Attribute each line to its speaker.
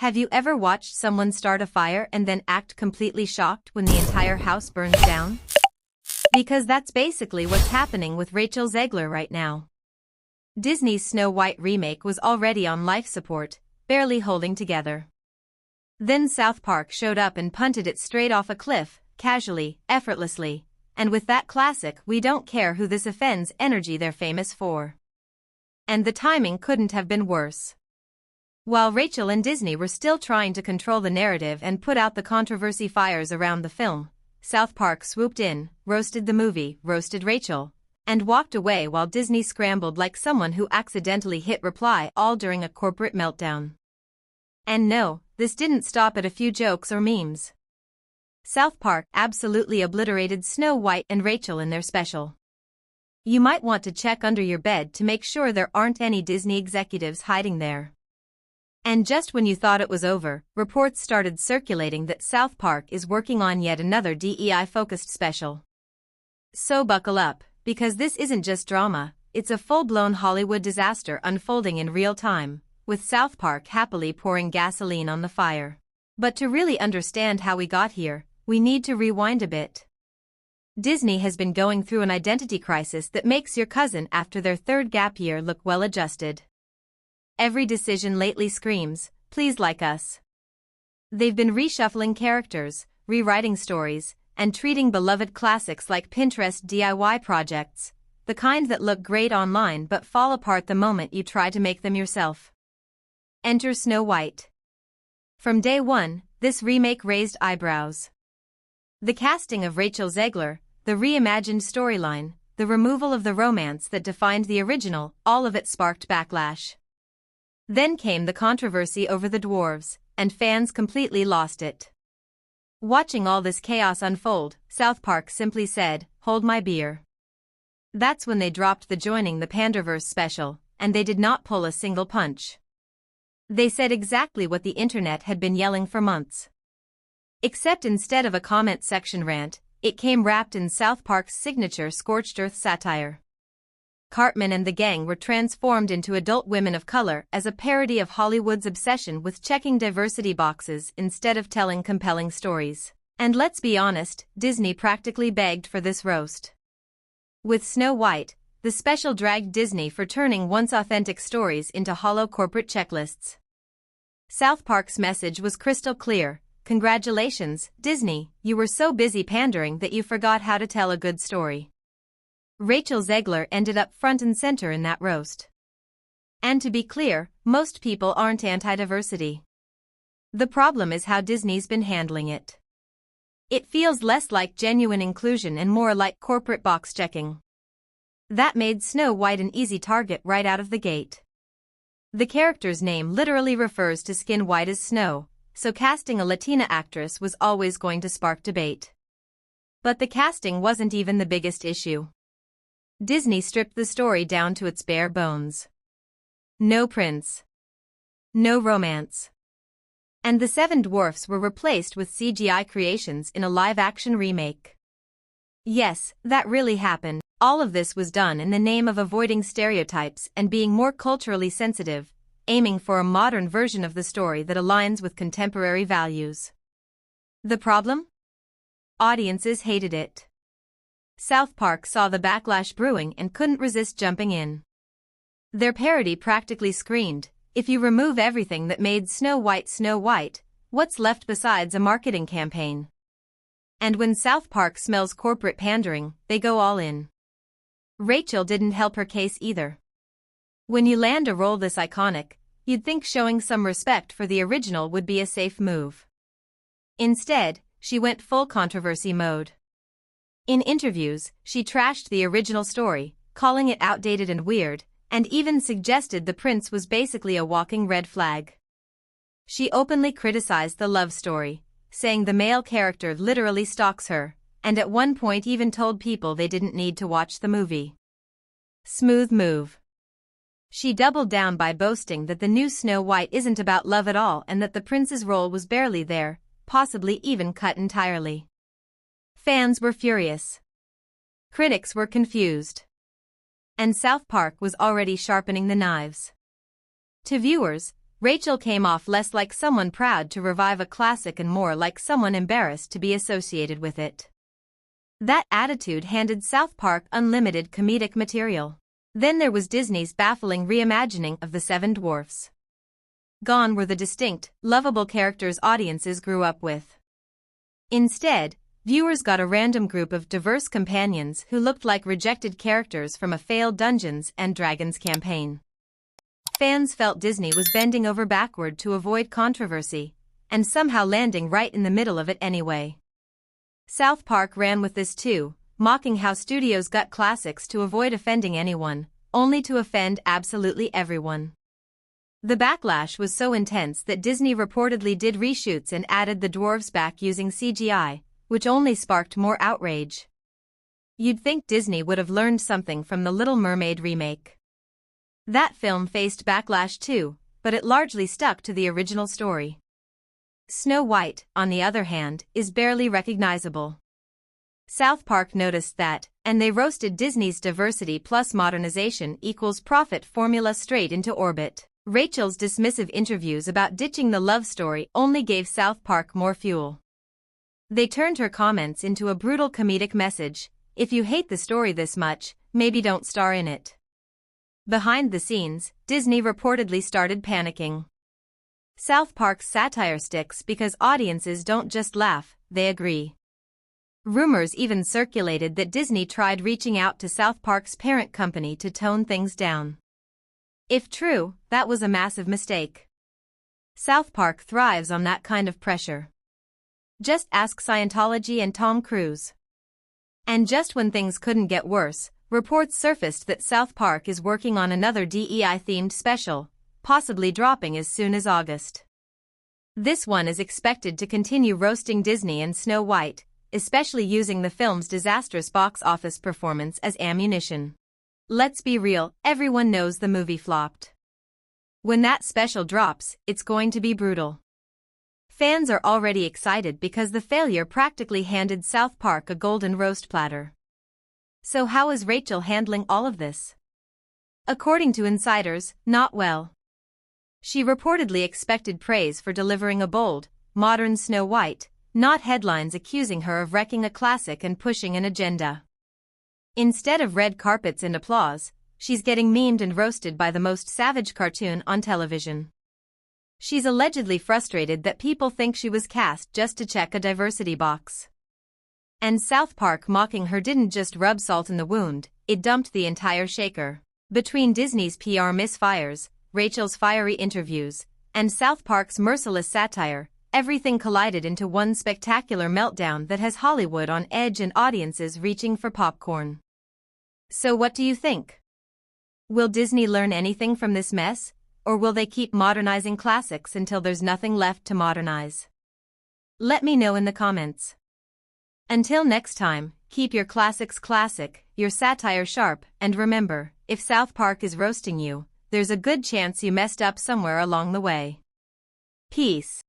Speaker 1: Have you ever watched someone start a fire and then act completely shocked when the entire house burns down? Because that's basically what's happening with Rachel Zegler right now. Disney's Snow White remake was already on life support, barely holding together. Then South Park showed up and punted it straight off a cliff, casually, effortlessly, and with that classic "we don't care who this offends" energy they're famous for. And the timing couldn't have been worse. While Rachel and Disney were still trying to control the narrative and put out the controversy fires around the film, South Park swooped in, roasted the movie, roasted Rachel, and walked away while Disney scrambled like someone who accidentally hit reply all during a corporate meltdown. And no, this didn't stop at a few jokes or memes. South Park absolutely obliterated Snow White and Rachel in their special. You might want to check under your bed to make sure there aren't any Disney executives hiding there. And just when you thought it was over, reports started circulating that South Park is working on yet another DEI-focused special. So buckle up, because this isn't just drama, it's a full-blown Hollywood disaster unfolding in real time, with South Park happily pouring gasoline on the fire. But to really understand how we got here, we need to rewind a bit. Disney has been going through an identity crisis that makes your cousin after their third gap year look well-adjusted. Every decision lately screams, "Please like us." They've been reshuffling characters, rewriting stories, and treating beloved classics like Pinterest DIY projects, the kind that look great online but fall apart the moment you try to make them yourself. Enter Snow White. From day one, this remake raised eyebrows. The casting of Rachel Zegler, the reimagined storyline, the removal of the romance that defined the original, all of it sparked backlash. Then came the controversy over the dwarves, and fans completely lost it. Watching all this chaos unfold, South Park simply said, "Hold my beer." That's when they dropped the joining the Panderverse special, and they did not pull a single punch. They said exactly what the internet had been yelling for months. Except instead of a comment section rant, it came wrapped in South Park's signature scorched earth satire. Cartman and the gang were transformed into adult women of color as a parody of Hollywood's obsession with checking diversity boxes instead of telling compelling stories. And let's be honest, Disney practically begged for this roast. With Snow White, the special dragged Disney for turning once authentic stories into hollow corporate checklists. South Park's message was crystal clear: congratulations, Disney, you were so busy pandering that you forgot how to tell a good story. Rachel Zegler ended up front and center in that roast. And to be clear, most people aren't anti-diversity. The problem is how Disney's been handling it. It feels less like genuine inclusion and more like corporate box checking. That made Snow White an easy target right out of the gate. The character's name literally refers to skin white as snow, so casting a Latina actress was always going to spark debate. But the casting wasn't even the biggest issue. Disney stripped the story down to its bare bones. No prince. No romance. And the seven dwarfs were replaced with CGI creations in a live-action remake. Yes, that really happened. All of this was done in the name of avoiding stereotypes and being more culturally sensitive, aiming for a modern version of the story that aligns with contemporary values. The problem? Audiences hated it. South Park saw the backlash brewing and couldn't resist jumping in. Their parody practically screamed, "If you remove everything that made Snow White, what's left besides a marketing campaign?" And when South Park smells corporate pandering, they go all in. Rachel didn't help her case either. When you land a role this iconic, you'd think showing some respect for the original would be a safe move. Instead, she went full controversy mode. In interviews, she trashed the original story, calling it outdated and weird, and even suggested the prince was basically a walking red flag. She openly criticized the love story, saying the male character literally stalks her, and at one point even told people they didn't need to watch the movie. Smooth move. She doubled down by boasting that the new Snow White isn't about love at all and that the prince's role was barely there, possibly even cut entirely. Fans were furious. Critics were confused. And South Park was already sharpening the knives. To viewers, Rachel came off less like someone proud to revive a classic and more like someone embarrassed to be associated with it. That attitude handed South Park unlimited comedic material. Then there was Disney's baffling reimagining of the Seven Dwarfs. Gone were the distinct, lovable characters audiences grew up with. Instead, viewers got a random group of diverse companions who looked like rejected characters from a failed Dungeons & Dragons campaign. Fans felt Disney was bending over backward to avoid controversy, and somehow landing right in the middle of it anyway. South Park ran with this too, mocking how studios gut classics to avoid offending anyone, only to offend absolutely everyone. The backlash was so intense that Disney reportedly did reshoots and added the dwarves back using CGI, which only sparked more outrage. You'd think Disney would have learned something from the Little Mermaid remake. That film faced backlash too, but it largely stuck to the original story. Snow White, on the other hand, is barely recognizable. South Park noticed that, and they roasted Disney's diversity plus modernization equals profit formula straight into orbit. Rachel's dismissive interviews about ditching the love story only gave South Park more fuel. They turned her comments into a brutal comedic message: if you hate the story this much, maybe don't star in it. Behind the scenes, Disney reportedly started panicking. South Park's satire sticks because audiences don't just laugh, they agree. Rumors even circulated that Disney tried reaching out to South Park's parent company to tone things down. If true, that was a massive mistake. South Park thrives on that kind of pressure. Just ask Scientology and Tom Cruise. And just when things couldn't get worse, reports surfaced that South Park is working on another DEI-themed special, possibly dropping as soon as August. This one is expected to continue roasting Disney and Snow White, especially using the film's disastrous box office performance as ammunition. Let's be real, everyone knows the movie flopped. When that special drops, it's going to be brutal. Fans are already excited because the failure practically handed South Park a golden roast platter. So how is Rachel handling all of this? According to insiders, not well. She reportedly expected praise for delivering a bold, modern Snow White, not headlines accusing her of wrecking a classic and pushing an agenda. Instead of red carpets and applause, she's getting memed and roasted by the most savage cartoon on television. She's allegedly frustrated that people think she was cast just to check a diversity box. And South Park mocking her didn't just rub salt in the wound, it dumped the entire shaker. Between Disney's PR misfires, Rachel's fiery interviews, and South Park's merciless satire, everything collided into one spectacular meltdown that has Hollywood on edge and audiences reaching for popcorn. So what do you think? Will Disney learn anything from this mess, or will they keep modernizing classics until there's nothing left to modernize? Let me know in the comments. Until next time, keep your classics classic, your satire sharp, and remember, if South Park is roasting you, there's a good chance you messed up somewhere along the way. Peace.